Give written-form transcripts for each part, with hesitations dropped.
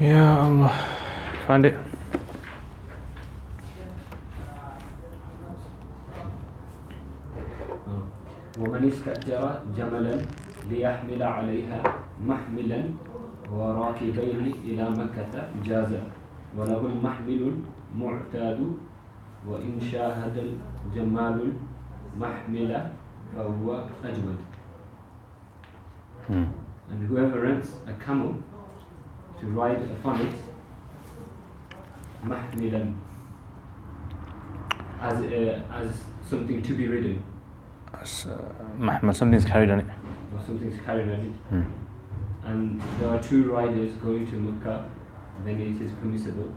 Ya Allah. Found it. ومن استأجر جملا ليحمل عليها محملا وراكبين إلى مكة جاز وله المحمل المعتاد وإن شاهد الجمال المحمل فهو أجود. And whoever rents a camel to ride upon it محملا as something to be ridden. Something's carried on it. Or something's carried on it. And there are two riders going to Mecca, then it is permissible.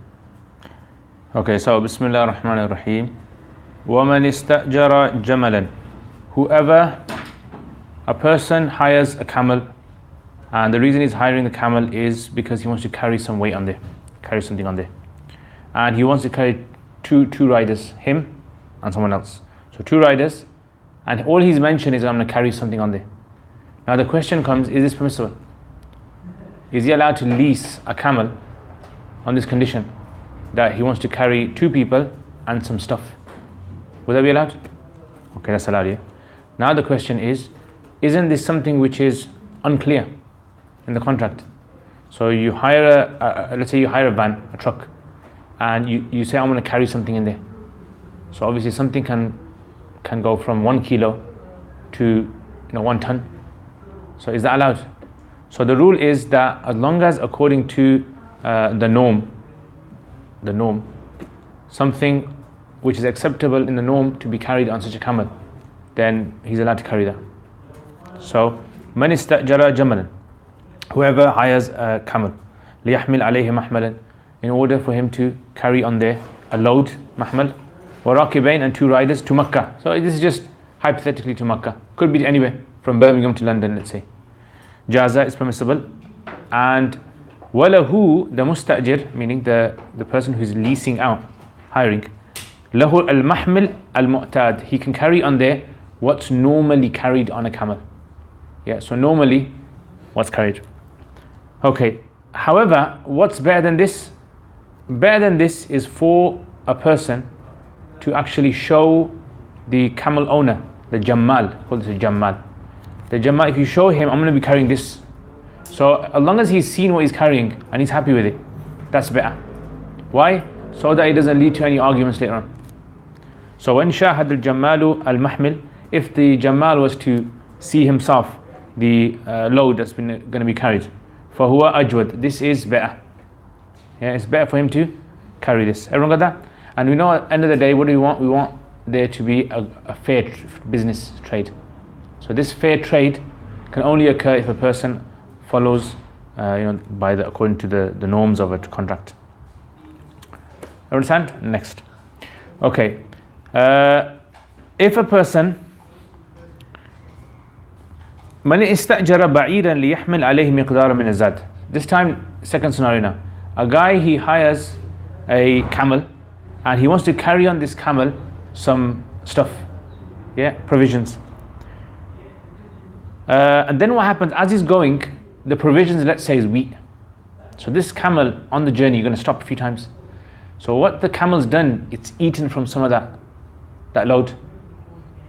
Okay, so Bismillah ar-Rahman ar-Rahim. وَمَنِ اسْتَأْجَرَ جَمَلًا. Whoever, a person hires a camel, and the reason he's hiring the camel is because he wants to carry some weight on there, carry something on there. And he wants to carry two riders, him and someone else. So two riders, and all he's mentioned is I'm going to carry something on there. Now the question comes, is this permissible? Is he allowed to lease a camel on this condition that he wants to carry two people and some stuff? Would that be allowed? Okay, that's allowed, yeah. Now the question is, isn't this something which is unclear in the contract? So you hire let's say you hire a van, a truck, and you say I'm going to carry something in there. So obviously something can go from 1 kilo to 1 ton. So is that allowed? So the rule is that as long as according to the norm, something which is acceptable in the norm to be carried on such a camel, then he's allowed to carry that. So man istajara jamalan, whoever hires a camel, liyahmil alayhi mahmalan, in order for him to carry on there a load, mahmal, wa rakibain, and two riders to Makkah. So this is just hypothetically to Makkah, could be anywhere from Birmingham to London, let's say. Jaza is permissible. And walahu, the mustajir, meaning the person who is leasing out, hiring, lahu al-mahmil al-mu'tad, he can carry on there what's normally carried on a camel. Yeah, so normally what's carried. Okay, however, what's better than this? Better than this is for a person to actually show the camel owner, the jammal, called this a jammal. The jammal, if you show him, I'm going to be carrying this. So as long as he's seen what he's carrying and he's happy with it, that's better. Why? So that it doesn't lead to any arguments later on. So when shahad al-jammalu al-mahmil, if the jammal was to see himself the load that's going to be carried, fahuwa ajwad, this is better. Yeah, it's better for him to carry this. Everyone got that? And we know at the end of the day, what do we want? We want there to be a fair business trade. So this fair trade can only occur if a person follows according to the norms of a contract. Understand? Next. Okay. If a person من استأجر بعيرا ليحمل عليه مقدار من الزاد. This time, second scenario now. A guy, he hires a camel and he wants to carry on this camel some stuff, yeah, provisions. And then what happens, as he's going, the provisions, let's say, is wheat. So this camel on the journey, you're going to stop a few times. So what the camel's done, it's eaten from some of that load.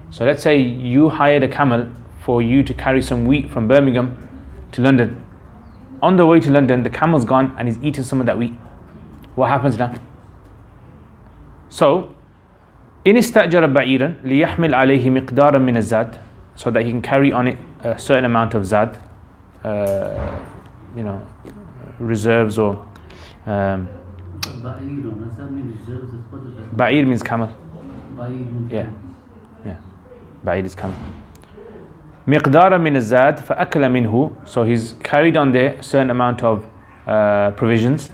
So let's say you hired a camel for you to carry some wheat from Birmingham to London. On the way to London, the camel's gone and he's eaten some of that wheat. What happens now? So, in istajara ba'iran liyahmil alayhi miqdaran min az-zad, so that he can carry on it a certain amount of zad, reserves or ba'ir means camel. Yeah. Ba'ir is camel. Miqdara min az-zad fa'akala minhu, so he's carried on there a certain amount of provisions.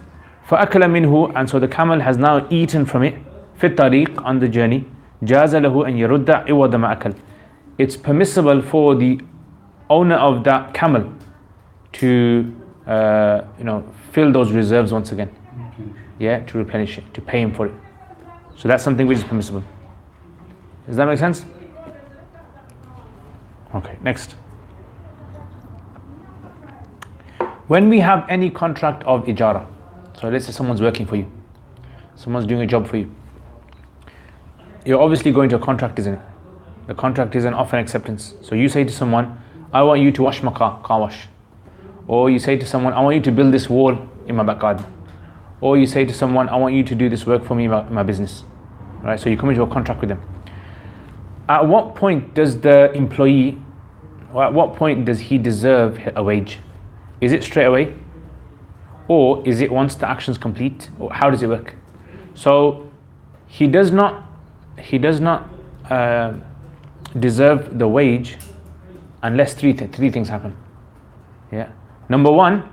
Fa'akala minhu, and so the camel has now eaten from it. Fi tariq, on the journey. Jaza lahu an yarudda iwada ma akal. It's permissible for the owner of that camel to fill those reserves once again. Yeah, to replenish it, to pay him for it. So that's something which is permissible. Does that make sense? Okay, next. When we have any contract of ijara, So let's say someone's working for you. Someone's doing a job for you. You're obviously going to a contract, isn't it? The contract is an offer and acceptance. So you say to someone, I want you to wash my car wash. Or you say to someone, I want you to build this wall in my back garden. Or you say to someone, I want you to do this work for me in my business. Right? So you come into a contract with them. At what point does the employee, or at what point does he deserve a wage? Is it straight away? Or is it once the action's complete? Or how does it work? So he does not deserve the wage unless three things happen. Yeah. Number one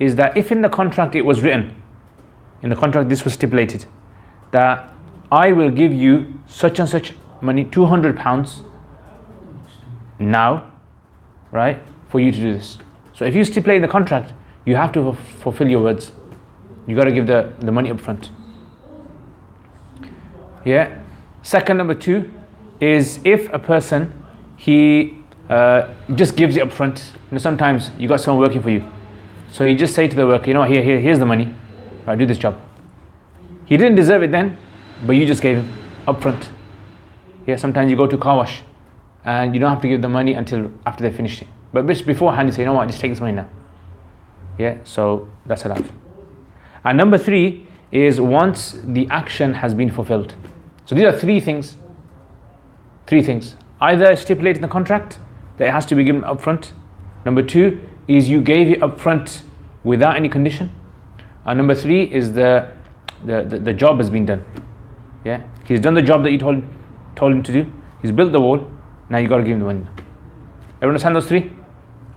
is that if in the contract it was written, in the contract this was stipulated, that I will give you such and such money, £200 now, right, for you to do this. So if you stipulate in the contract, you have to fulfill your words. You got to give the money up front. Yeah. Second, number two is if a person, he just gives it up front. You know, sometimes you got someone working for you, so you just say to the worker, you know, here's the money, right, do this job. He didn't deserve it then, but you just gave him up front. Yeah, sometimes you go to car wash and you don't have to give the money until after they finished it. But beforehand you say, you know what, just take this money now. Yeah, so that's allowed. And number three is once the action has been fulfilled. So these are three things. Either stipulate in the contract that it has to be given up front. Number two is you gave it up front without any condition. And number three is the job has been done. Yeah, he's done the job that you told him to do. He's built the wall. Now you got to give him the money. Everyone understand those three?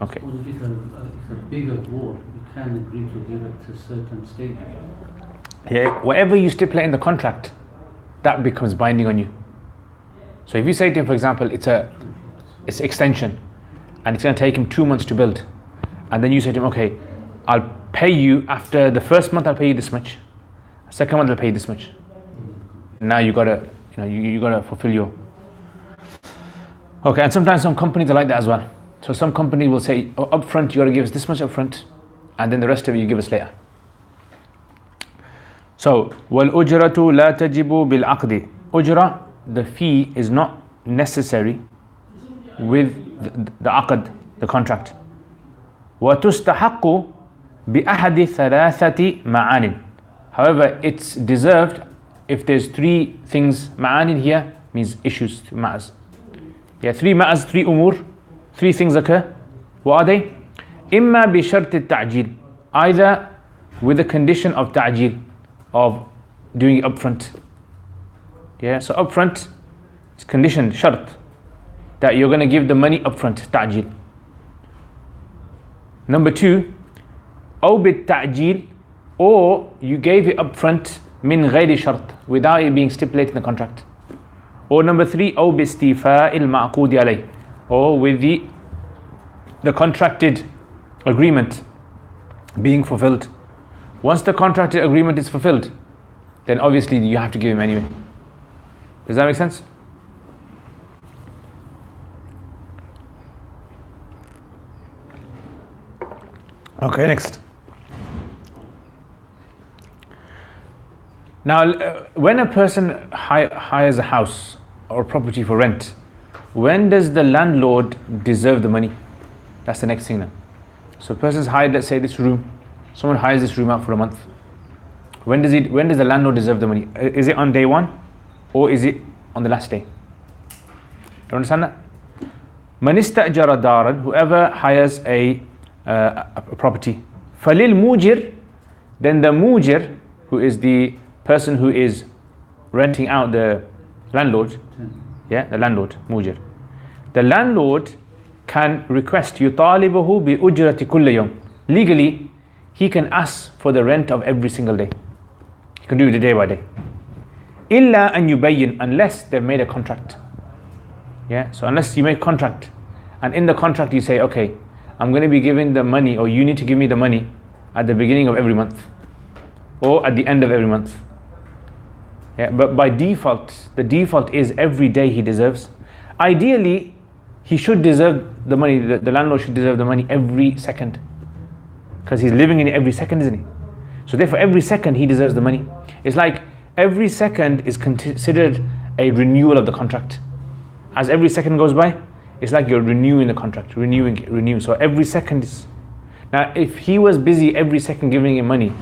Okay. Well, if it's a bigger wall, you can agree to give it to certain stage. Yeah, whatever you stipulate in the contract, that becomes binding on you. So if you say to him, for example, it's extension, and it's going to take him 2 months to build, and then you say to him, okay, I'll pay you after the first month. I'll pay you this much. Second month I'll pay you this much. Now you gotta, you gotta fulfill your. Okay, and sometimes some companies are like that as well. So some company will say, oh, up front you gotta give us this much up front, and then the rest of it you give us later. So وَالْأُجْرَةُ لَا تَجِبُ بِالْعَقْدِ. Ujra, the fee is not necessary with the aqd, the contract. وَتُسْتَحَقُّ بِأَحَدِ ثَلَاثَةِ مَعَانٍ. However, it's deserved if there's three things. Ma'anin here means issues, matters. Yeah, three matters, three umur, three things occur. What are they? إِمَّا بِشَرْطِ التَّعْجِيل. Either with the condition of ta'jil, of doing it upfront. Yeah, so upfront, it's conditioned, shart, that you're going to give the money upfront, ta'jil. Number two, أو بالتعجيل, or you gave it upfront min غير شرط, without it being stipulated in the contract. Or number three, أو باستيفاء المعقود عليه, or with the contracted agreement being fulfilled. Once the contracted agreement is fulfilled, then obviously you have to give him anyway. Does that make sense? Okay, next. Now, when a person hires a house or property for rent, when does the landlord deserve the money? That's the next thing now. So a person's hired, let's say, this room. Someone hires this room out for a month. When does the landlord deserve the money? Is it on day one, or is it on the last day? You understand that? Man istajara daran, whoever hires a property, falil mujir, then the mujir, who is the person who is renting out the landlord, yeah, the landlord, mujir. The landlord can request yutalibuhu bi ujrati kulli yawm. Legally, he can ask for the rent of every single day. He can do it day by day. Illa an yubayyin, unless they've made a contract. Yeah, so unless you make a contract, and in the contract you say, okay, I'm going to be giving the money, or you need to give me the money at the beginning of every month, or at the end of every month. Yeah, but by default, the default is every day he deserves. Ideally, he should deserve the money, the landlord should deserve the money every second, because he's living in it every second, isn't he? So therefore every second he deserves the money. It's like every second is considered a renewal of the contract. As every second goes by, it's like you're renewing the contract, renewing. So every second is. Now if he was busy every second giving him money,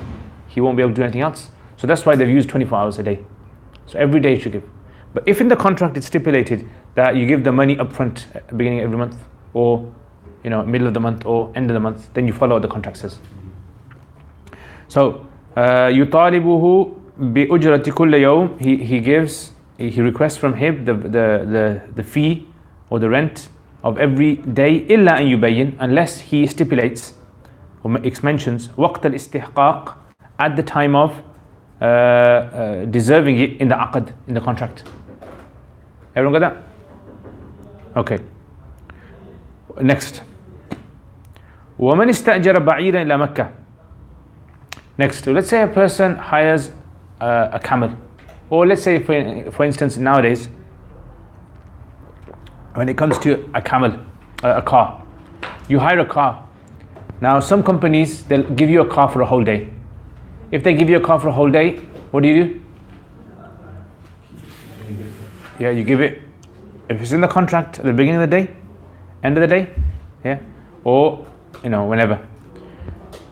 he won't be able to do anything else. So that's why they've used 24 hours a day. So every day you should give. But if in the contract it's stipulated that you give the money up front at the beginning of every month, or middle of the month or end of the month, then you follow what the contract says. So يطالبه بأجرة كل يوم, he requests from him the fee or the rent of every day, إلا أن يبين, unless he stipulates or mentions وقت الاستحقاق, at the time of deserving it in the aqd, in the contract. Everyone got that? Okay. Next. ومن استأجر بعيرا إلى مكة. Next, let's say a person hires a camel, or let's say for instance nowadays when it comes to a camel, a car, you hire a car. Now some companies, they'll give you a car for a whole day. If they give you a car for a whole day, what do? Yeah, you give it, if it's in the contract at the beginning of the day, end of the day, yeah, or whenever.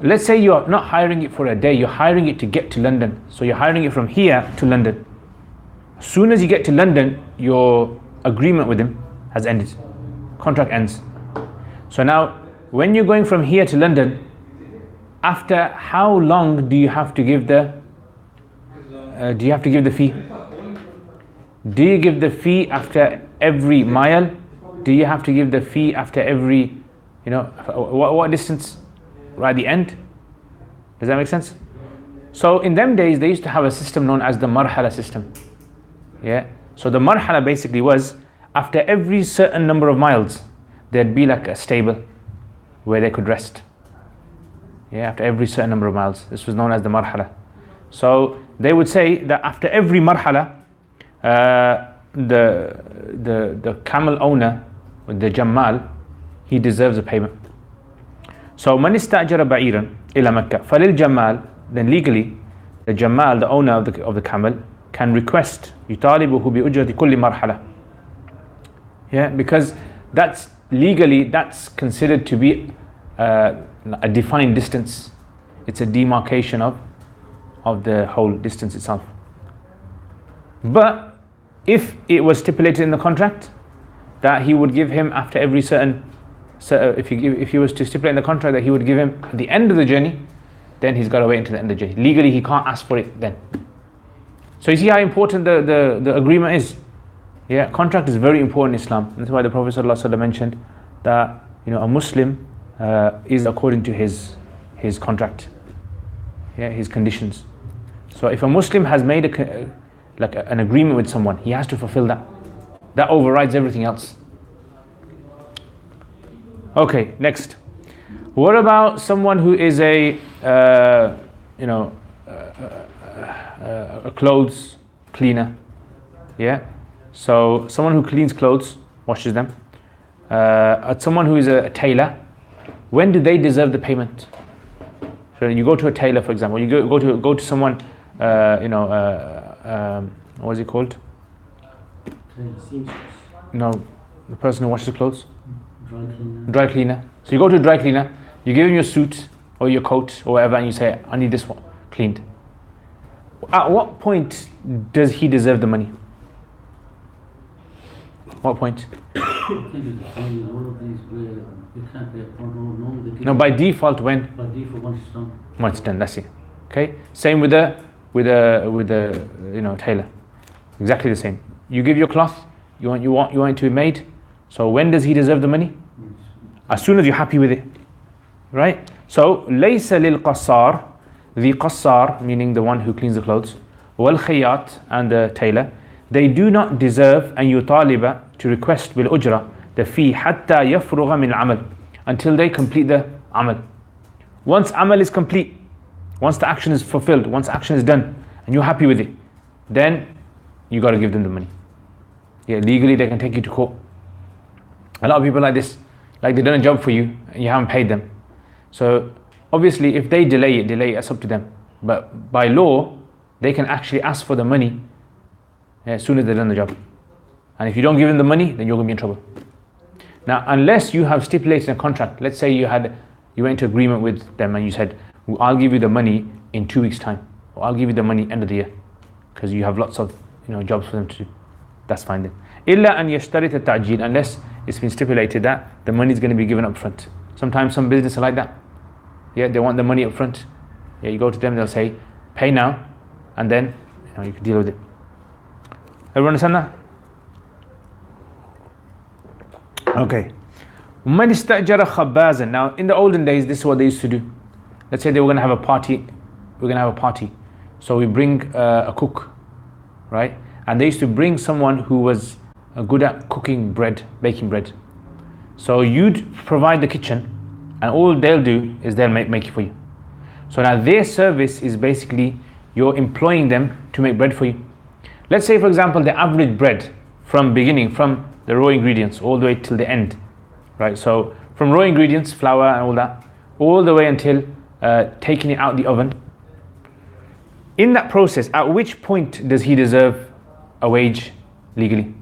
Let's say you're not hiring it for a day, you're hiring it to get to London. So you're hiring it from here to London. As soon as you get to London, your agreement with him has ended. Contract ends. So now, when you're going from here to London, after how long do you have to give the fee? Do you give the fee after every mile? Do you have to give the fee after every, what distance? Right at the end? Does that make sense? So in them days, they used to have a system known as the marhala system. Yeah. So the marhala basically was, after every certain number of miles, there'd be like a stable where they could rest. Yeah, after every certain number of miles. This was known as the marhala. So they would say that after every marhala, the camel owner, the jammal, he deserves a payment. So من استأجر بعيرا إلى مكة فللجمال, then legally the jammal, the owner of the camel, can request يطالبه بأجرة كل مرحلة. Yeah, because that's legally, that's considered to be a defined distance. It's a demarcation of the whole distance itself. But if it was stipulated in the contract that he would give him after every certain, if he was to stipulate in the contract that he would give him at the end of the journey, then he's got to wait until the end of the journey. Legally he can't ask for it then. So you see how important the agreement is. Yeah, contract is very important in Islam. That's why the Prophet ﷺ mentioned that a Muslim is according to his contract, yeah, his conditions. So if a Muslim has made an agreement with someone, he has to fulfill that. That overrides everything else. Okay, next. What about someone who is a clothes cleaner? Yeah. So someone who cleans clothes, washes them. Someone who is a tailor. When do they deserve the payment? So you go to a tailor, for example. You go to someone. What is it called? No, the person who washes clothes. Dry cleaner. So you go to a dry cleaner. You give him your suit or your coat or whatever, and you say, "I need this one cleaned." At what point does he deserve the money? What point? No, by default when? By default once it's done. Once it's done, that's it. Okay. Same with the tailor. Exactly the same. You give your cloth. You want it to be made. So when does he deserve the money? As soon as you're happy with it, right? So ليس للقصار, the qassar, meaning the one who cleans the clothes, والخياط, and the tailor, they do not deserve أن يطالب, to request بالأجرة, the fee, حتى يفرغ من العمل, until they complete the amal. Once amal is complete, once the action is fulfilled, once action is done, and you're happy with it, then you got to give them the money. Yeah, legally they can take you to court. A lot of people like this, like they've done a job for you and you haven't paid them. So obviously if they delay it, it's up to them. But by law, they can actually ask for the money as soon as they've done the job. And if you don't give them the money, then you're going to be in trouble. Now, unless you have stipulated a contract, let's say you went into agreement with them and you said, I'll give you the money in 2 weeks' time, or I'll give you the money end of the year, because you have lots of jobs for them to do. That's fine then. إلا أن يشترط التعجيل, unless it's been stipulated that the money is going to be given up front. Sometimes some business are like that. Yeah, they want the money up front. Yeah, you go to them, they'll say, pay now, and then you can deal with it. Everyone understand that? Okay. من استأجر خبازا. Now, in the olden days, this is what they used to do. Let's say they were going to have a party. We're going to have a party. So we bring a cook, right? And they used to bring someone who was good at cooking bread, baking bread. So you'd provide the kitchen, and all they'll do is they'll make it for you. So now their service is basically you're employing them to make bread for you. Let's say, for example, the average bread from the raw ingredients all the way till the end, right? So from raw ingredients, flour and all that, all the way until taking it out the oven. In that process, at which point does he deserve a wage legally?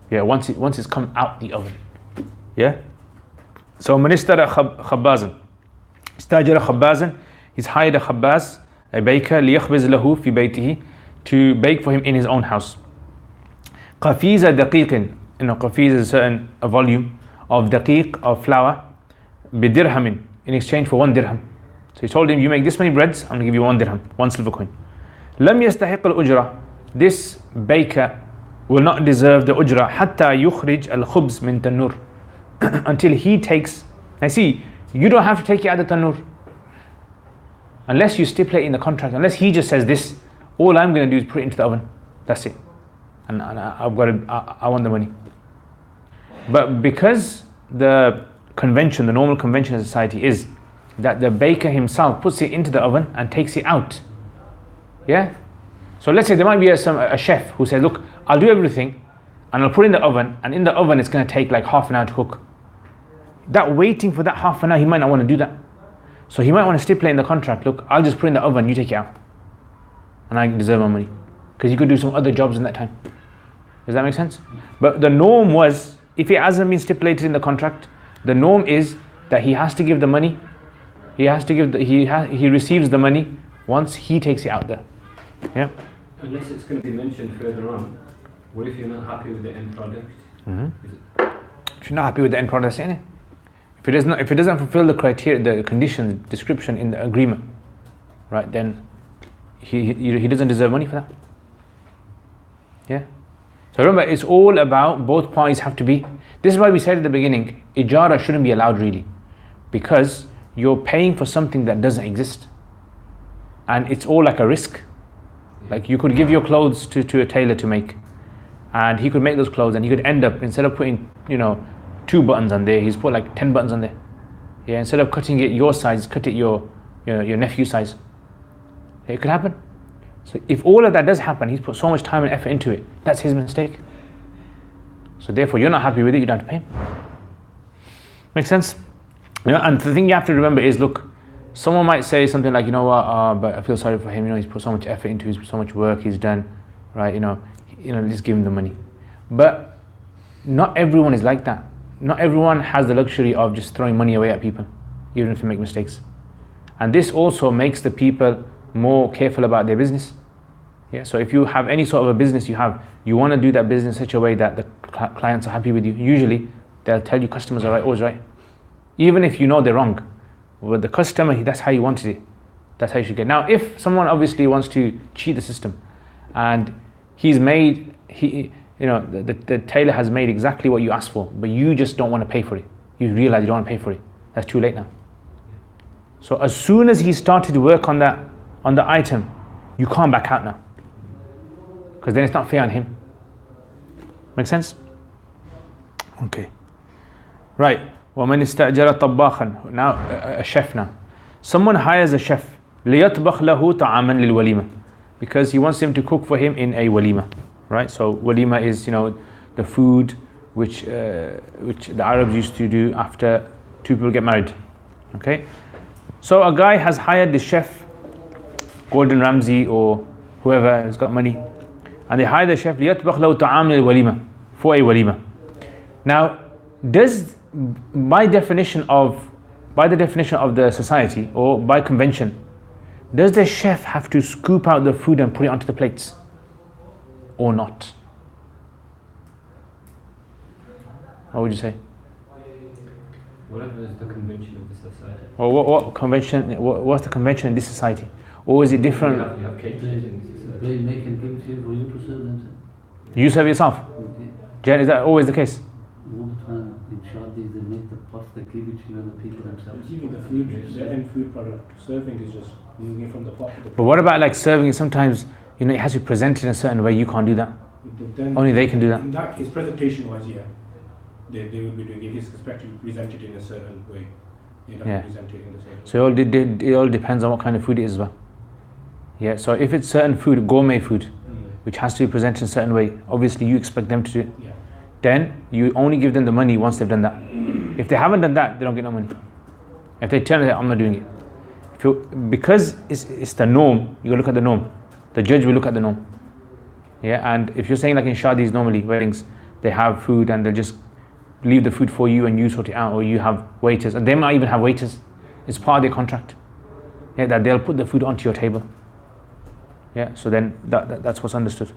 Yeah, once it's come out the oven. Yeah. So من اشترى خبازا استأجر خبازا, he's hired a khabbaz, a baker, ليخبز له في بيته, to bake for him in his own house. قفيز دقيق, قفيز is a volume of daqiq, of flour, بدرهم, in exchange for 1 dirham. So he told him, you make this many breads, I'm going to give you 1 dirham, 1 silver coin. لم يستحق الأجرة, this baker will not deserve the ujra حتى يخرج الخبز من تنور, until he takes. Now see, you don't have to take it out of the tanur unless you stipulate in the contract, unless he just says this, all I'm going to do is put it into the oven, that's it, and I want the money. But because the normal convention of society is that the baker himself puts it into the oven and takes it out. Yeah. So let's say there might be a chef who says, look, I'll do everything and I'll put it in the oven, and in the oven it's going to take like half an hour to cook. That waiting for that half an hour, he might not want to do that. So he might want to stipulate in the contract, look, I'll just put it in the oven, you take it out, and I deserve my money. Because you could do some other jobs in that time. Does that make sense? But the norm was, if it hasn't been stipulated in the contract, the norm is that he has to give the money. He receives the money once he takes it out there. Yeah. Unless it's going to be mentioned further on, what if you're not happy with the end product? If you're not happy with the end product, say it. If it doesn't fulfill the criteria, the condition, description in the agreement, right, then he doesn't deserve money for that. Yeah. So remember, it's all about both parties have to be. This is why we said at the beginning, ijara shouldn't be allowed really, because you're paying for something that doesn't exist, and it's all like a risk. Like you could give your clothes to a tailor to make, and he could make those clothes, and he could end up, instead of putting 2 buttons on there, he's put like 10 buttons on there. Yeah, instead of cutting it your size, cut it your nephew's size. Yeah, it could happen. So if all of that does happen, he's put so much time and effort into it, that's his mistake. So therefore you're not happy with it, you don't have to pay him. Make sense? And the thing you have to remember is, look, someone might say something like, but I feel sorry for him, he's put so much effort into it, so much work he's done, right, just give him the money. But not everyone is like that. Not everyone has the luxury of just throwing money away at people, even if they make mistakes. And this also makes the people more careful about their business. Yeah. So if you have any sort of a business you want to do that business in such a way that the clients are happy with you. Usually they'll tell you customers are right, always right, even if you know they're wrong. With the customer, that's how you wanted it. That's how you should get. Now, if someone obviously wants to cheat the system, and the tailor has made exactly what you asked for, but you just don't want to pay for it. You realize you don't want to pay for it. That's too late now. So as soon as he started to work on the item, you can't back out now, because then it's not fair on him. Make sense? Okay. Right. وَمَنِ اسْتَأْجَرَ طَبَّاخًا. Now, a chef now. Someone hires a chef. لِيَطْبَخْ لَهُ طَعَامًا لِلْوَلِيمَةِ, because he wants him to cook for him in a walima. Right, so walima is the food which the Arabs used to do after 2 people get married. Okay, So a guy has hired the chef, Gordon Ramsay or whoever has got money, and they hire the chef ليطبخ له طعام للوليمة, for a walima. Now, does by the definition of the society or by convention, does the chef have to scoop out the food and put it onto the plates or not? What would you say? Whatever is the convention of the society. Or what convention? What's the convention in this society? Or is it different? You have caterers in society. They make and give it to you for you to serve them. You serve yourself? Okay. Is that always the case? All the time in shadis they make the pots, they give it to you and the people themselves. Even the food, the end food product, serving is just moving it from the pot to the But what about like serving? Sometimes, it has to be presented in a certain way. You can't do that. Then, Only they can do that. in that case, presentation-wise, yeah, they will be doing it. It's expected to be presented in a certain way. You're not Yeah. presented in a certain way. So it all depends on what kind of food it is as well. Yeah, so if it's certain food, gourmet food, which has to be presented in a certain way, obviously you expect them to do it. Yeah. Then you only give them the money once they've done that. If they haven't done that, they don't get no money. If they turn it, I'm not doing it. Because it's the norm, you gotta look at the norm. The judge will look at the norm. Yeah, and if you're saying like in shadis normally, weddings, they have food and they'll just leave the food for you and you sort it out, or you have waiters, and they might even have waiters. It's part of their contract. Yeah, that they'll put the food onto your table. Yeah, so then that's what's understood.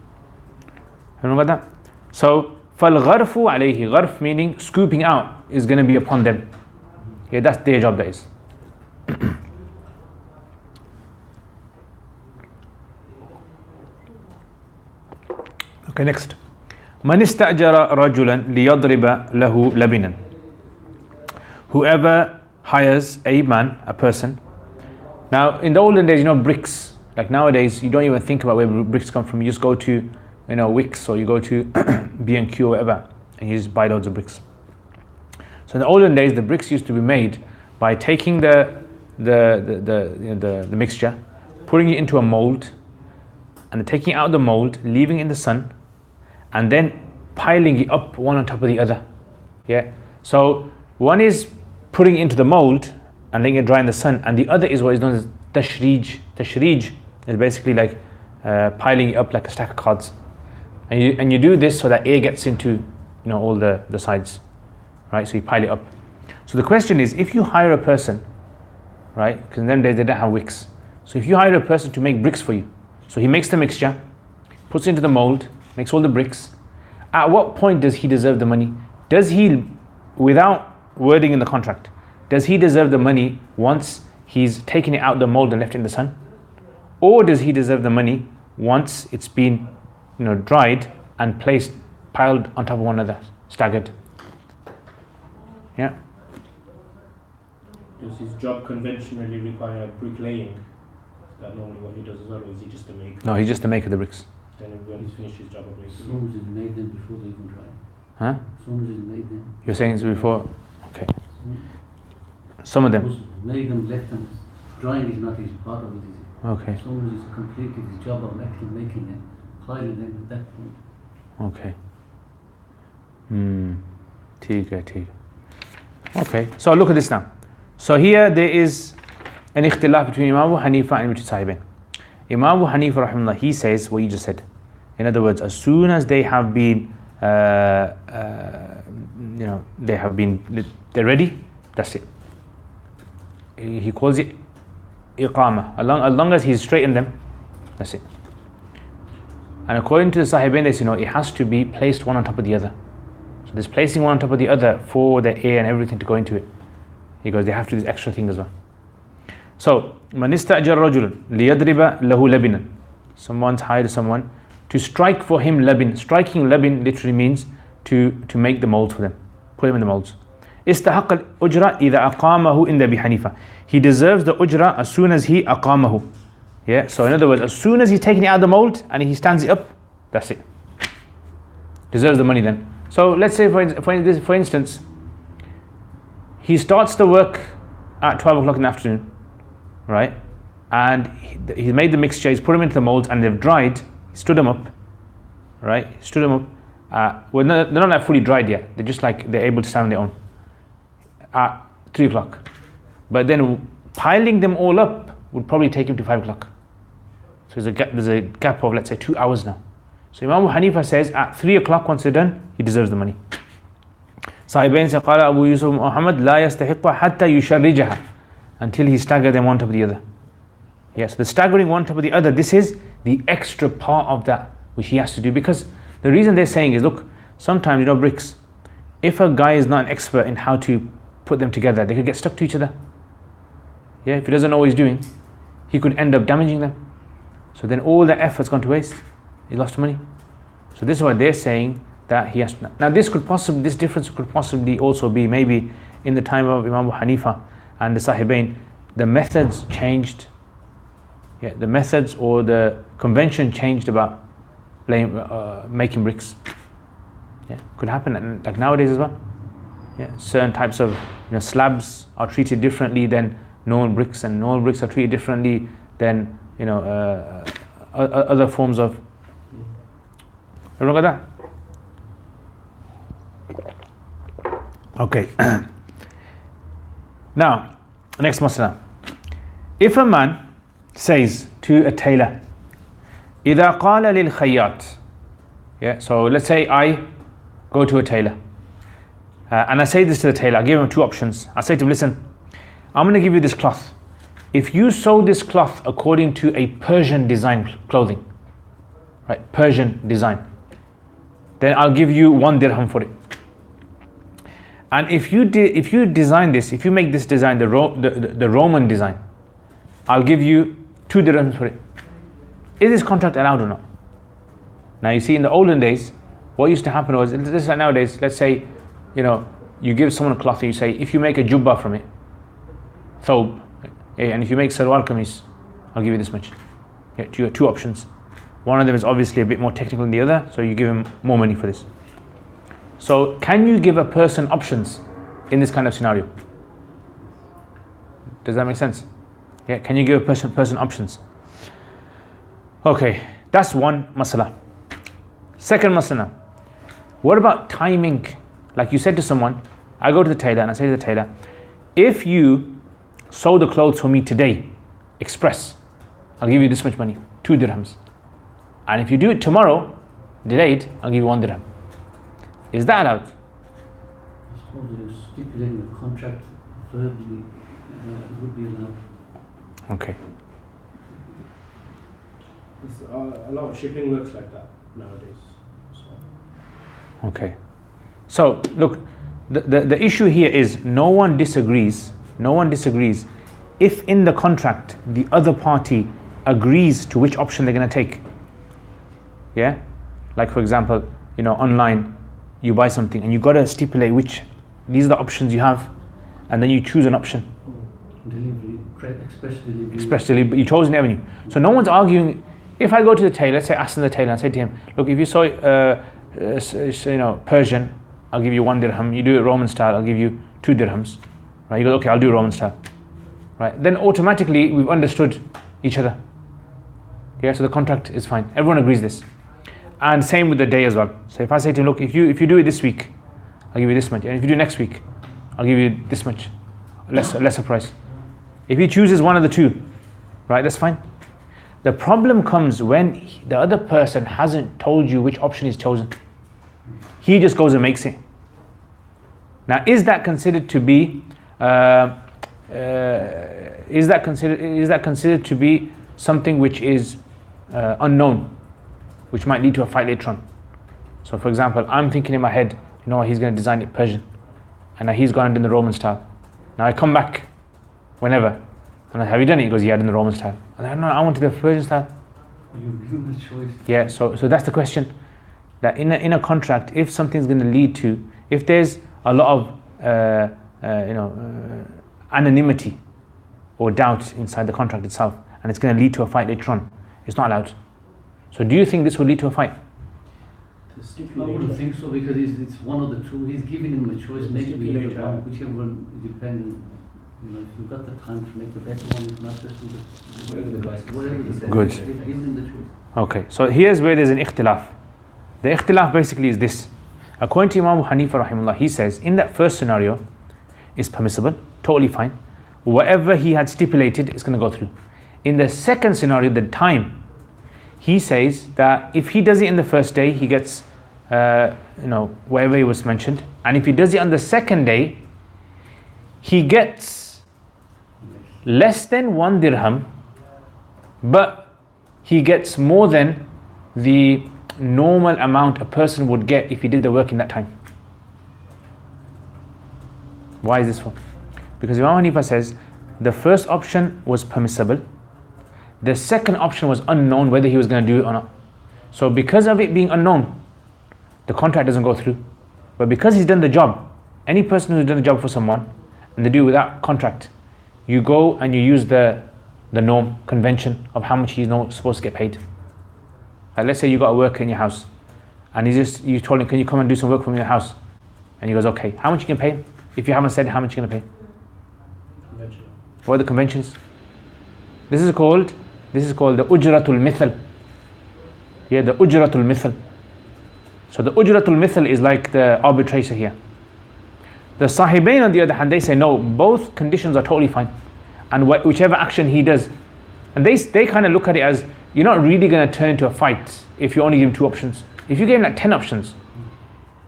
Remember that? So, فَالْغَرْفُ عَلَيْهِ, غَرْف meaning scooping out is going to be upon them. Yeah, that's their job, that is. Okay, next. مَنِ اسْتَأْجَرَ رَجُلًا لِيَضْرِبَ لَهُ لَبِنًا. Whoever hires a man, a person. Now, in the olden days, bricks. Like nowadays, you don't even think about where bricks come from. You just go to, Wix, or you go to B&Q or whatever, and you just buy loads of bricks. So in the olden days, the bricks used to be made by taking the mixture, putting it into a mold, and taking it out of the mold, leaving it in the sun, and then piling it up one on top of the other. Yeah. So one is putting it into the mold and letting it dry in the sun, and the other is what is known as tashrij. Tashrij is basically like piling it up like a stack of cards, and you do this so that air gets into all the sides, right? So you pile it up. So the question is, if you hire a person, right? Because in them days they didn't have wicks. So if you hire a person to make bricks for you, so he makes the mixture, puts it into the mold, makes all the bricks. At what point does he deserve the money? Does he, without wording in the contract, does he deserve the money once he's taken it out the mold and left it in the sun? Or does he deserve the money once it's been, dried and piled on top of one another, staggered? Yeah. Does his job conventionally require bricklaying? Is that normally what he does as well, or is he just a maker? No, he's just the maker of the bricks. Then when he's finished his job of As making. soon as it's made them before they even dry. Huh? As soon as it's made them. You're saying this before? Okay. Some of them. Made them, left them. Drying is not his part of it. Okay. As soon as he's completed his job of actually making them, piling them at that point. Okay. ठीक है. Okay, so look at this now. So here there is an ikhtilaf between Imam Abu Hanifa and between Sahibain. Imam Abu Hanifa rahimahullah, he says what you just said. In other words, as soon as they have been, they're ready, that's it. He calls it iqama. As long as he's straightened them, that's it. And according to the Sahibain, they say, it has to be placed one on top of the other. So there's placing one on top of the other for the air and everything to go into it. Because they have to do this extra thing as well. So, مَنِ اسْتَأْجَرَ رَجُلٌ لِيَضْرِبَ لَهُ لَبِنًا. Someone's hired someone to strike for him labin. Striking labin literally means to make the mold for them. Put them in the molds. استحق الأجرة إذا أقامه عند أبي حنيفة. He deserves the ujra as soon as he أقامه. Yeah, so in other words, as soon as he's taking it out of the mold and he stands it up, that's it. Deserves the money then. So let's say for instance, he starts the work at 12 o'clock in the afternoon, right? And he made the mixture, he's put them into the molds and they've dried, he stood them up, right? Stood them up. They're not like fully dried yet, they're just like, they're able to stand on their own. At 3 o'clock. But then piling them all up would probably take him to 5 o'clock. So there's a gap of, let's say, 2 hours now. So Imam Abu Hanifa says at 3 o'clock, once they're done, he deserves the money. Sahibain say, قال Abu Yusuf Muhammad لا يستحق حتى يشرجها, until he staggered them one top of the other. Yes, the staggering one top of the other, this is the extra part of that which he has to do. Because the reason they're saying is, look, sometimes, bricks, if a guy is not an expert in how to put them together, they could get stuck to each other. Yeah, if he doesn't know what he's doing, he could end up damaging them. So then all that effort's gone to waste. He lost money. So this is why they're saying that he has to. Now this difference could possibly also be maybe in the time of Imam Abu Hanifa and the Sahibain, the methods changed. Yeah, the methods or the convention changed about making bricks. Yeah, could happen like nowadays as well. Yeah, certain types of slabs are treated differently than normal bricks, and normal bricks are treated differently than other forms of. Look at that. Okay. Now, next masala. If a man says to a tailor, إذا قال للخياط, yeah, so let's say I go to a tailor and I say this to the tailor, I give him 2 options. I say to him, listen, I'm going to give you this cloth. If you sew this cloth according to a Persian design clothing, right, Persian design, then I'll give you 1 dirham for it. And if you design this, if you make this design the Roman design, I'll give you 2 dirhams for it. Is this contract allowed or not? Now you see, in the olden days, what used to happen was, this is like nowadays, let's say, you give someone a cloth and you say, if you make a jubba from it, thobe, and if you make sarwar kameez, I'll give you this much. Yeah, you have 2 options. One of them is obviously a bit more technical than the other, so you give him more money for this. So can you give a person options in this kind of scenario? Does that make sense? Yeah, can you give a person options? Okay, that's one masala. Second masala, what about timing? Like you said to someone, I go to the tailor and I say to the tailor, if you sew the clothes for me today, express, I'll give you this much money, 2 dirhams. And if you do it tomorrow, delayed, I'll give you 1 dirham. Is that allowed? I suppose you're stipulating the contract verbally, it would be allowed. Okay. A lot of shipping works like that nowadays. So. Okay. So look, the issue here is no one disagrees if in the contract the other party agrees to which option they're going to take. Yeah? Like for example, online you buy something and you got to stipulate which, these are the options you have, and then you choose an option. Delivery, express delivery, you chose an avenue. So no one's arguing. If I go to the tailor, let's say ask the tailor and say to him, look, if you sew Persian, I'll give you 1 dirham. You do it Roman style, I'll give you 2 dirhams. Right? You go, okay, I'll do Roman style. Right? Then automatically we've understood each other. Yeah, so the contract is fine. Everyone agrees this. And same with the day as well. So if I say to him, look, if you do it this week, I'll give you this much. And if you do it next week, I'll give you this much, lesser price. If he chooses one of the 2, right, that's fine. The problem comes when the other person hasn't told you which option he's chosen. He just goes and makes it. Now, is that considered to be to be something which is unknown, which might lead to a fight later on? So, for example, I'm thinking in my head, he's going to design it Persian, and now he's gone in the Roman style. Now I come back whenever, and I, have you done it? He goes, yeah, in the Roman style. And I don't know, I wanted the Persian style. You give him the choice. Yeah, so that's the question. That in a contract, if something's going to lead to, if there's a lot of anonymity or doubt inside the contract itself, and it's going to lead to a fight later on, it's not allowed. So do you think this will lead to a fight? I wouldn't think so, because it's one of the 2. He's giving him a choice, maybe whichever one, depending. If you've got the time to make the better one, if not, just do whatever the best. Good. Give him the choice. Okay, so here's where there's an ikhtilaf. The ikhtilaf basically is this. According to Imam Abu Hanifa rahimahullah, he says in that first scenario, it's permissible, totally fine. whatever he had stipulated is going to go through. In the second scenario, the time, he says that if he does it in the first day, he gets whatever he was mentioned, and if he does it on the second day, he gets less than 1 dirham, but he gets more than the normal amount a person would get if he did the work in that time. Why is this for? Because Imam Hanifa says the first option was permissible, the second option was unknown whether he was going to do it or not. So because of it being unknown, the contract doesn't go through. But because he's done the job, any person who's done a job for someone and they do it without contract, you go and you use the norm, convention of how much he's not supposed to get paid. Like let's say you got a worker in your house and you told him, can you come and do some work for me in your house? And he goes, okay. How much you can pay him? If you haven't said how much you're going to pay. Convention. What are the conventions? This is called the ujratul mithl. Yeah, the ujratul mithl. So the ujratul mithl is like the arbitrator here. The sahibain on the other hand, they say no, both conditions are totally fine, and whichever action he does, and they kind of look at it as you're not really going to turn into a fight if you only give him 2 options. If you gave him like 10 options,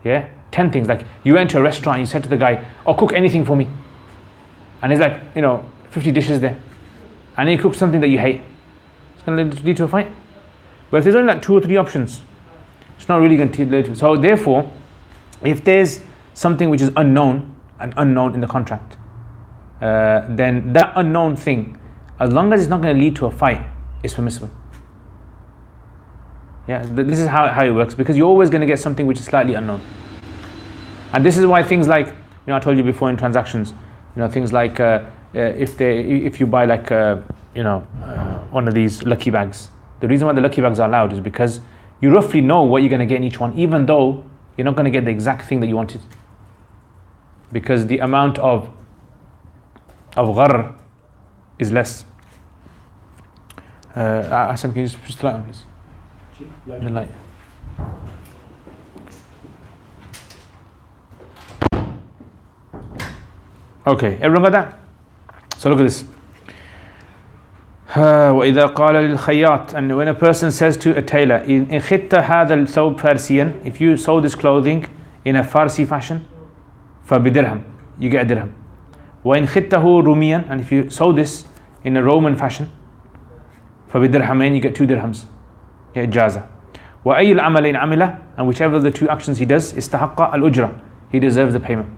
yeah, 10 things, like you went to a restaurant and you said to the guy, oh, cook anything for me, and he's like 50 dishes there, and he cooks something that you hate, it's going to lead to a fight. But if there's only like 2 or 3 options, it's not really going to lead to. So therefore, if there's something which is unknown in the contract, then that unknown thing, as long as it's not going to lead to a fight, is permissible. Yeah, this is how it works, because you're always going to get something which is slightly unknown. And this is why things like, I told you before in transactions, things like if you buy like one of these lucky bags, the reason why the lucky bags are allowed is because you roughly know what you're going to get in each one, even though you're not going to get the exact thing that you wanted, because the amount of gharr is less. Hassan, can you just push the light on, please? The light. Okay, everyone got that? So look at this. وَإِذَا قَالَ لِلْخَيَّاطِ, and when a person says to a tailor, إِنْ خِدْتَ هَذَا الْثَوْبَ فَارْسِيًا, if you sew this clothing in a Farsi fashion, فَبِدِرْهَمْ, you get a dirham. وَإِنْ خِدْتَهُ رُمِيًا, and if you sew this in a Roman fashion, فَبِدِرْهَمَيْنِ, you get 2 dirhams. Yeah, ijaza. وَأَيُّ الْعَمَلَيْنِ عَمِلَ, and whichever of the 2 actions he does, استحق الأجرة, he deserves the payment.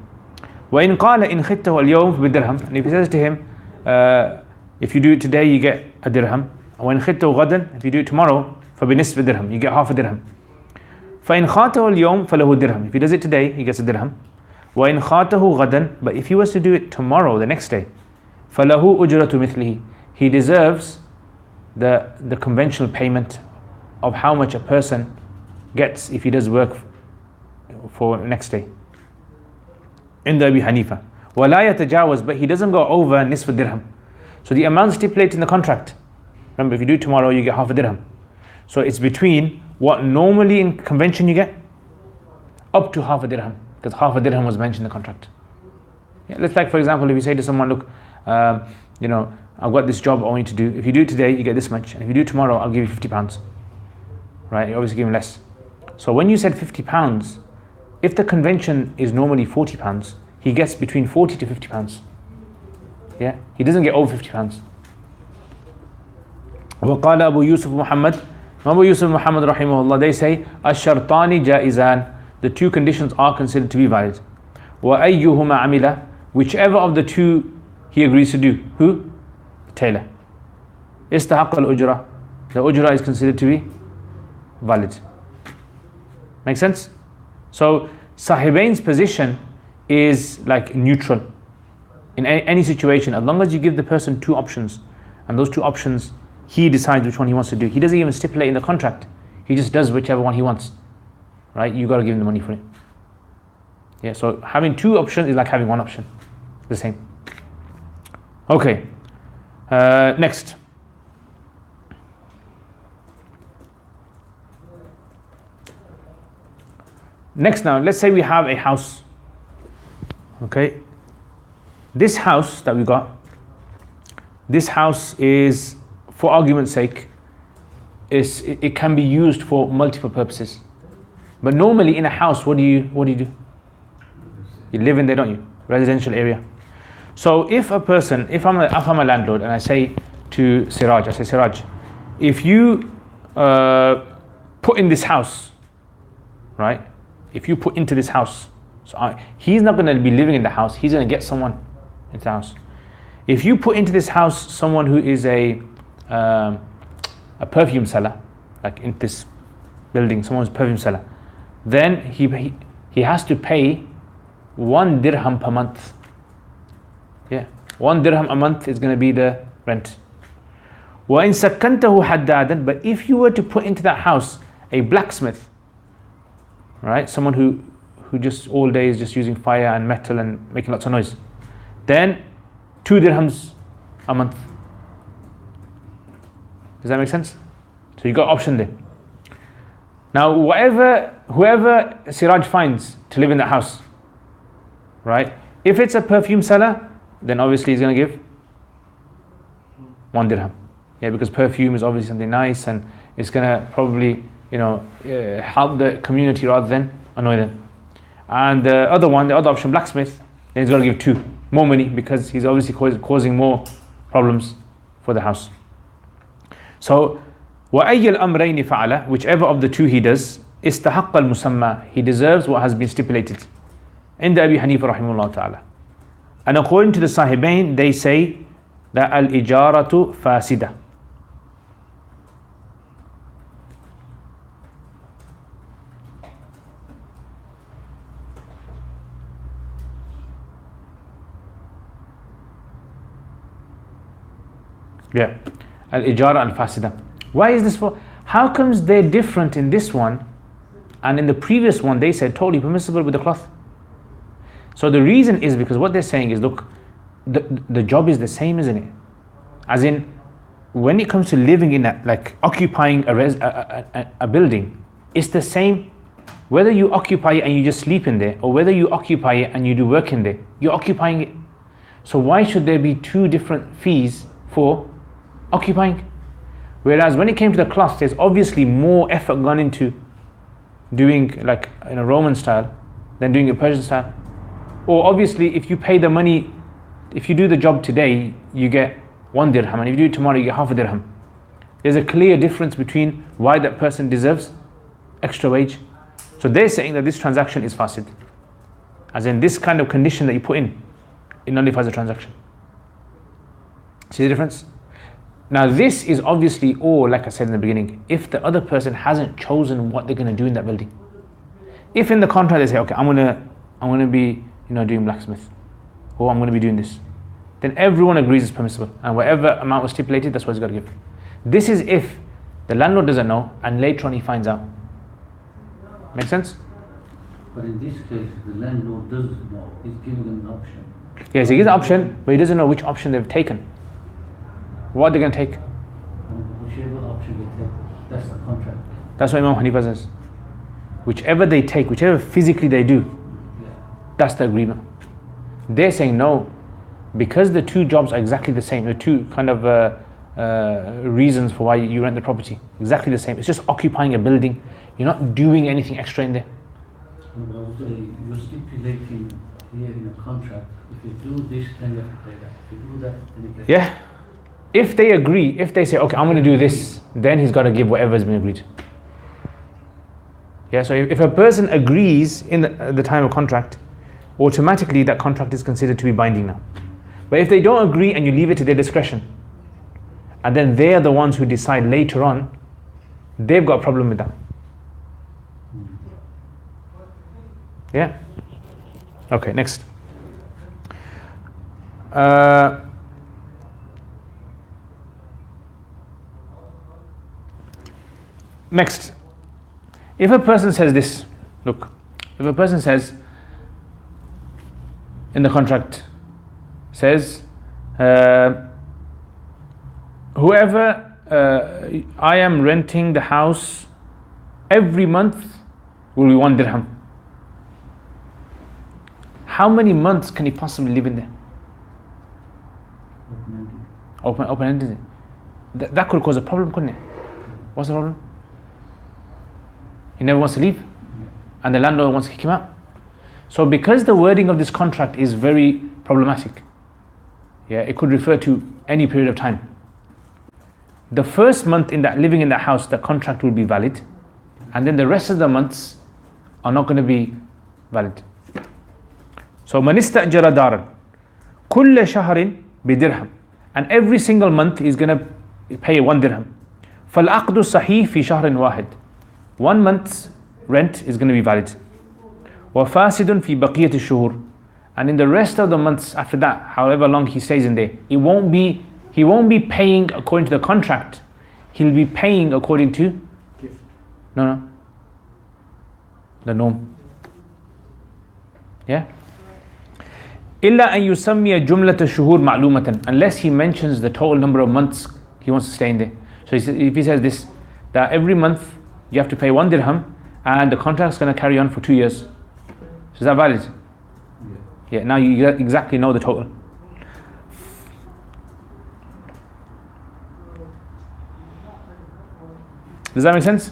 وَإِنْ قَالَ إِنْ خِدْتَهُ الْيَوْمَ فَبِدِرْهَمْ, and if he says to him, if you do it today, you get a dirham. وَإِنْ خِدْتَهُ غَدًا, if you do it tomorrow, فَبِنِصْفِ dirham, you get half a dirham. فَإِنْ خَاتَهُ الْيَوْمَ فَلَهُ dirham, if he does it today, he gets a dirham. وَإِنْ خَاتَهُ غَدًا, but if he was to do it tomorrow, the next day, فَلَهُ أُجْرَةُ مِثْلِهِ, he deserves the conventional payment of how much a person gets if he does work for next day. In the Abi Hanifa, وَلَا يَتَجَاوَزْ, but he doesn't go over nisf dirham. So the amount stipulated in the contract, remember, if you do it tomorrow, you get half a dirham. So it's between what normally in convention you get up to half a dirham, because half a dirham was mentioned in the contract. Yeah, let's, like for example, if you say to someone, look, I've got this job I want you to do. If you do it today, you get this much, and if you do it tomorrow, I'll give you £50. Right? You obviously give him less. So when you said £50, if the convention is normally £40, he gets between £40 to £50. Yeah, he doesn't get over £50. وقال أبو يوسف محمد, Abu Yusuf Muhammad rahimahullah, they say الشرطان جائزان, the 2 conditions are considered to be valid. وأيهما عمل, whichever of the 2 he agrees to do. Who? The tailor. استحق الأجرة, the ujra is considered to be valid. Make sense? So Sahibain's position is like neutral in any situation, as long as you give the person 2 options, and those 2 options he decides which one he wants to do. He doesn't even stipulate in the contract, he just does whichever one he wants, right? You got to give him the money for it. Yeah, so having 2 options is like having 1 option, the same. Okay, next. Now, let's say we have a house. Okay, this house that we got, this house is, for argument's sake, it can be used for multiple purposes. But normally in a house, what do you do? You live in there, don't you? Residential area. So if I'm a landlord and I say to Siraj, Siraj, if you put in this house, right? If you put into this house, he's not going to be living in the house, he's going to get someone into the house. If you put into this house someone who is a perfume seller, like in this building, someone's perfume seller, then he has to pay 1 dirham per month. Yeah, 1 dirham a month is going to be the rent. وَإِن سَكَّنْتَهُ حَدَّادًا, but if you were to put into that house a blacksmith, right, someone who just all day is just using fire and metal and making lots of noise, then 2 dirhams a month. Does that make sense? So you got option there. Now whoever Siraj finds to live in that house, right, if it's a perfume seller, then obviously he's going to give 1 dirham. Yeah, because perfume is obviously something nice and it's going to probably, help the community rather than annoy them. And the other option, blacksmith, then he's going to give 2, more money, because he's obviously causing more problems for the house. So, وَأَيَّ الْأَمْرَيْنِ فَعَلَ, whichever of the 2 he does, إِسْتَحَقَّ الْمُسَمَّى, he deserves what has been stipulated. عند أبي حنيفة رحمه الله تعالى. And according to the Sahibain, they say that al-ijaratu fasida. Yeah, al-ijara al-fasida. Why is this for? How comes they're different in this one, and in the previous one they said totally permissible with the cloth? So the reason is because what they're saying is, look, the job is the same, isn't it? As in, when it comes to living in occupying a building, it's the same. Whether you occupy it and you just sleep in there, or whether you occupy it and you do work in there, you're occupying it. So why should there be 2 different fees for occupying? Whereas when it came to the cloth, there's obviously more effort gone into doing like in a Roman style than doing a Persian style. Or obviously if you pay the money, if you do the job today, you get 1 dirham, and if you do it tomorrow, you get half a dirham. There's a clear difference between why that person deserves extra wage. So they're saying that this transaction is fasid. As in, this kind of condition that you put in, it nullifies the transaction. See the difference? Now this is obviously all, like I said in the beginning, if the other person hasn't chosen what they're going to do in that building. If in the contract they say, okay, I'm going to be doing blacksmith, or I'm going to be doing this, then everyone agrees it's permissible, and whatever amount was stipulated, that's what he's got to give. This is if the landlord doesn't know and later on he finds out. Make sense? But in this case, the landlord does know. He's giving them an option. Yes, he gives an option, but he doesn't know which option they've taken. What they're going to take. Whichever option they take, that's the contract. That's what Imam Hanifa says. Whichever they take, whichever physically they do, that's the agreement. They're saying no, because the 2 jobs are exactly the same, the 2 kind of reasons for why you rent the property, exactly the same. It's just occupying a building. You're not doing anything extra in there. You're stipulating here in a contract, if you do this, then you have to pay that. If you do that, then you pay that. Yeah. If they agree, if they say, okay, I'm going to do this, then he's got to give whatever has been agreed. Yeah, so if a person agrees in the time of contract, automatically that contract is considered to be binding now. But if they don't agree and you leave it to their discretion, and then they're the ones who decide later on, they've got a problem with that. Yeah? Okay, next. Next, if a person says this, look, if a person says in the contract, says, whoever I am renting the house every month will be 1 dirham. How many months can he possibly live in there? Open-ended. That could cause a problem, couldn't it? What's the problem? He never wants to leave, and the landlord wants to kick him out. So because the wording of this contract is very problematic, yeah, it could refer to any period of time. The first month living in that house, the contract will be valid, and then the rest of the months are not going to be valid. So man istajara daran kull shahrin bidirham, and every single month is going to pay 1 dirham. فالعقد الصحيح في شهر واحد, 1 month's rent is going to be valid. وفاسد في بقية الشهور, and in the rest of the months after that, however long he stays in there, he won't be paying according to the contract. He'll be paying according to the norm. Yeah. إلا أن يسمي جملة الشهور معلومة, unless he mentions the total number of months he wants to stay in there. So if he says this, that every month you have to pay 1 dirham and the contract's going to carry on for 2 years. So is that valid? Yeah, now you exactly know the total. Does that make sense?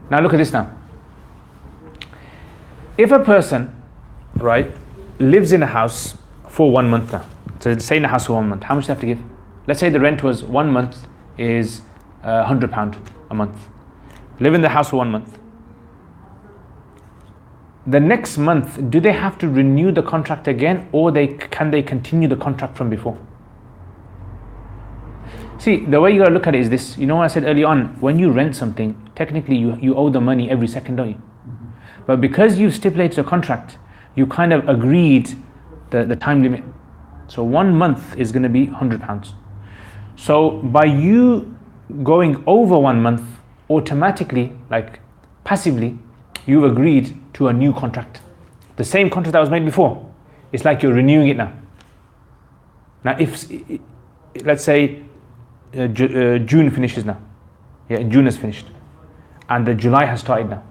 Now look at this now. If a person, right, lives in a house for 1 month now, so stay in a house for 1 month, how much do they have to give? Let's say the rent was 1 month is £100 a month. Live in the house for 1 month. The next month, do they have to renew the contract again, or can they continue the contract from before? See, the way you gotta look at it is this. You know what I said early on, when you rent something, technically you owe the money every second, don't you? But because you stipulated a contract, you kind of agreed the time limit. So 1 month is going to be £100. So by you going over 1 month, automatically, like passively, you've agreed to a new contract. The same contract that was made before. It's like you're renewing it now. Now if, let's say, June finishes now. Yeah, June has finished. And the July has started now.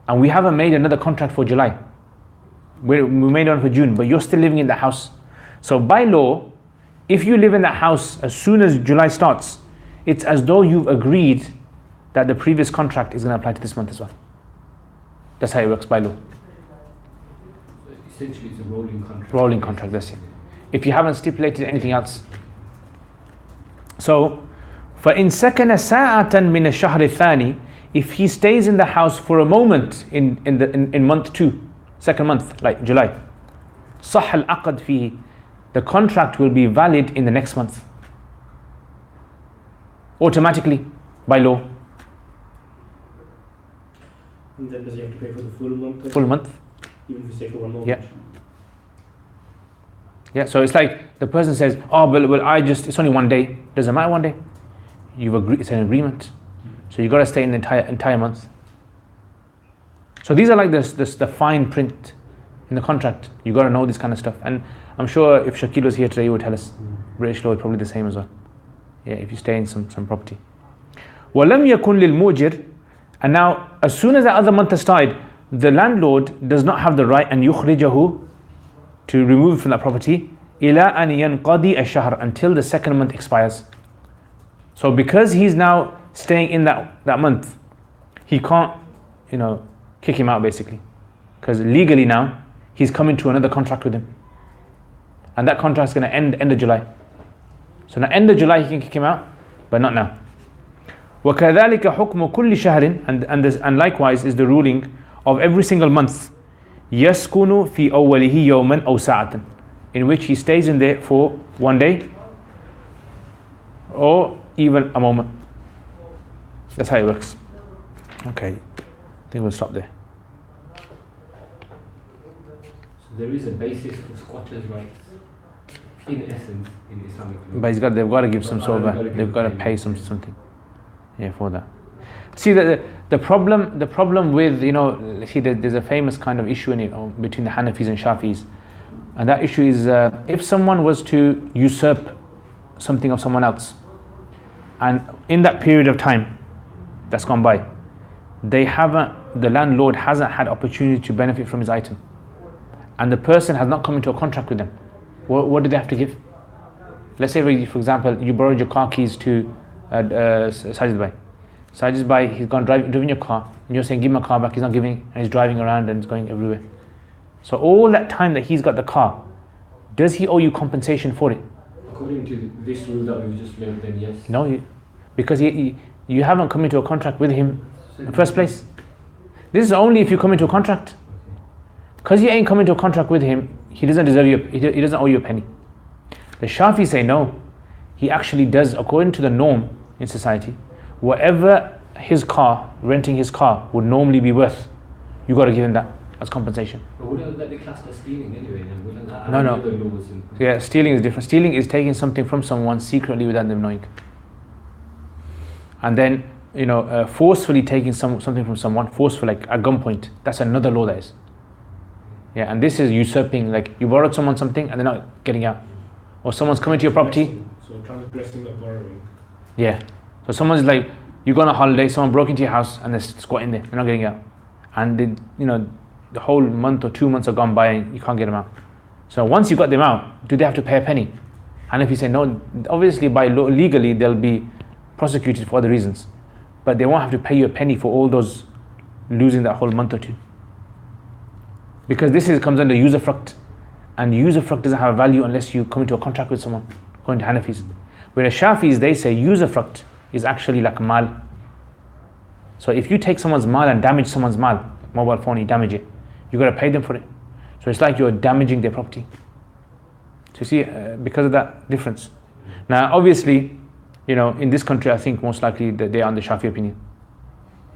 And we haven't made another contract for July. We made one for June, but you're still living in the house. So by law, if you live in that house as soon as July starts, it's as though you've agreed that the previous contract is going to apply to this month as well. That's how it works by law. Essentially, it's a rolling contract. Rolling contract, that's it. If you haven't stipulated anything else. So, فَإِن سَكَنَ سَاعَةً مِنَ الشَّهْرِ الثَّانِي, if he stays in the house for a moment in month 2, second month, like July, صح العقد فيه, the contract will be valid in the next month. Automatically, by law. And then does he have to pay for the full month? Full month. Even if you say for 1 month? Yeah. Yeah, so it's like the person says, oh, well, it's only 1 day. Doesn't matter 1 day. You've agreed, it's an agreement. So you've got to stay in the entire month. So these are like the fine print in the contract. You've got to know this kind of stuff. And I'm sure if Shakil was here today, he would tell us. British law is probably the same as well. Yeah, if you stay in some property. وَلَمْ يَكُنْ لِلْمُوجِرِ, and now, as soon as the other month has started, the landlord does not have the right and يُخْرِجَهُ, to remove from that property, إِلَىٰ أَنْ يَنْقَضِي الشَّهْرِ, until the second month expires. So because he's now staying in that month, he can't, kick him out basically. Because legally now, he's coming to another contract with him. And that contract is going to end of July. So now end of July he can kick him out, but not now. وَكَذَلِكَ حُكْمُ كُلِّ شَهْرٍ, and likewise is the ruling of every single month, يَسْكُنُ فِي أَوَّلِهِ يَوْمًا أَوْ سَاعَةً, in which he stays in there for 1 day or even a moment. That's how it works. Okay, I think we'll stop there. So there is a basis for squatters' rights, in essence, in Islamic law. But they've got to give some sort of, they've got to pay something. Yeah, for that. See, the problem with, there's a famous kind of issue in it between the Hanafis and Shafis. And that issue is if someone was to usurp something of someone else, and in that period of time that's gone by, the landlord hasn't had opportunity to benefit from his item, and the person has not come into a contract with them, what do they have to give? let's say for example, you borrowed your car keys to Sajid Bhai. Sajid Bhai, he's gone driven your car, and you're saying, give my car back, he's not giving, and he's driving around and he's going everywhere. So all that time that he's got the car, does he owe you compensation for it? According to this rule that we've just learned, then yes. No, because you haven't come into a contract with him in the first place. This is only if you come into a contract. Because you ain't come into a contract with him, he doesn't deserve you. He doesn't owe you a penny. The Shafi say no. He actually does, according to the norm in society, whatever his car, renting his car, would normally be worth, you got to give him that as compensation. But wouldn't that be classed as stealing anyway? Then wouldn't that No. the laws in? Yeah, stealing is different. Stealing is taking something from someone secretly without them knowing. And then, forcefully taking something from someone, forceful, like at gunpoint, that's another law that is. Yeah, and this is usurping, like you borrowed someone something and they're not getting out. Or someone's coming to your property. So transgressing the borrowing. Yeah. So someone's like, you go on a holiday, someone broke into your house and they're squatting there, they're not getting out. And the whole month or 2 months have gone by and you can't get them out. So once you got them out, do they have to pay a penny? And if you say no, obviously by law, legally they'll be prosecuted for other reasons. But they won't have to pay you a penny for all those losing that whole month or two. Because this comes under usufruct. And usufruct doesn't have a value unless you come into a contract with someone, according to Hanafis. Whereas Shafis, they say usufruct is actually like mal. So if you take someone's mal and damage someone's mal, mobile phone, you damage it, you got to pay them for it. So it's like you're damaging their property. So you see, because of that difference. Now obviously, in this country, I think most likely that they are on the Shafi opinion.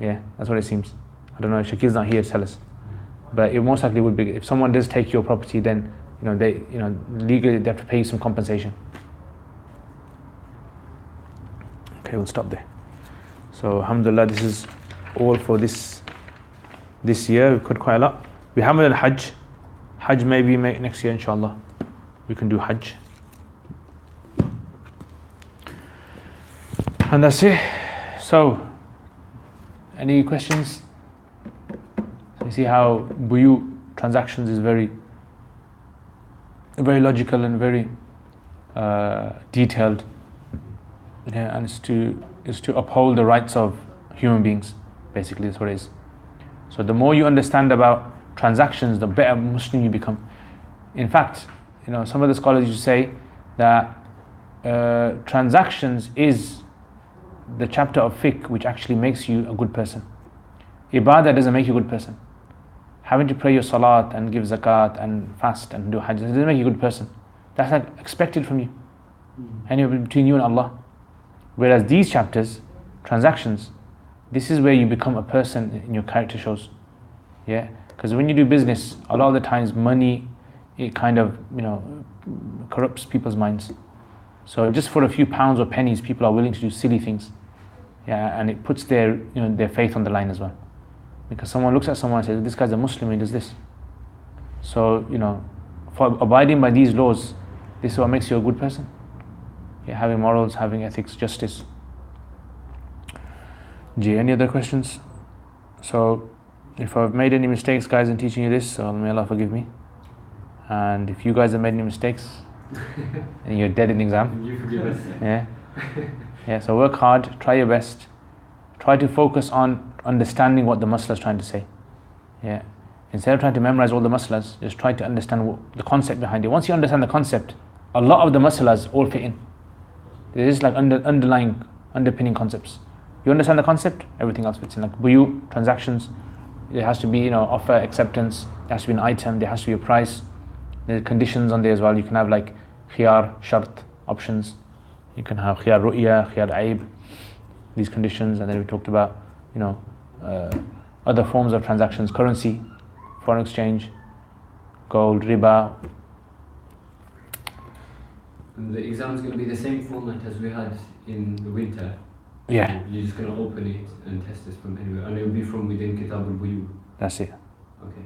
Yeah, that's what it seems. I don't know, Shakil's not here to tell us. But it most likely would be, if someone does take your property, then legally they have to pay you some compensation. Okay, we'll stop there. So alhamdulillah, this is all for this year. We've got quite a lot. We haven't done Hajj. Hajj maybe next year, inshallah. We can do Hajj. And that's it. So, any questions? You see how buyu transactions is very logical and very detailed. Yeah, and it's to uphold the rights of human beings. Basically, that's what it is. So the more you understand about transactions, the better Muslim you become. In fact, some of the scholars used to say that transactions is the chapter of fiqh which actually makes you a good person. Ibadah doesn't make you a good person. Having to pray your salat and give zakat and fast and do hajj, it doesn't make you a good person. That's not expected from you. Anyway, between you and Allah. Whereas these chapters, transactions, this is where you become a person in your character shows. Yeah? Because when you do business, a lot of the times money, it kind of, corrupts people's minds. So just for a few pounds or pennies, people are willing to do silly things. Yeah, and it puts their faith on the line as well. Because someone looks at someone and says, this guy's a Muslim, he does this. So, for abiding by these laws, this is what makes you a good person. Yeah, having morals, having ethics, justice. Gee, any other questions? So, if I've made any mistakes, guys, in teaching you this, so may Allah forgive me. And if you guys have made any mistakes, and you're dead in the exam, You forgive us. yeah. Yeah, so work hard, try your best. Try to focus on understanding what the masala is trying to say. Yeah. Instead of trying to memorize all the masalas, just try to understand the concept behind it. Once you understand the concept, a lot of the masalas all fit in. There is like underpinning concepts. You understand the concept, everything else fits in. Like buyu, transactions, there has to be offer, acceptance, there has to be an item, there has to be a price. There are conditions on there as well. You can have like khiyar, shart, options. You can have khiyar ru'ya, khiyar aib, these conditions. And then we talked about other forms of transactions, currency, foreign exchange, gold, riba. And the exam is going to be the same format as we had in the winter. Yeah. You're just going to open it and test this from anywhere. And it will be from within Kitab al-Buyu. That's it. Okay.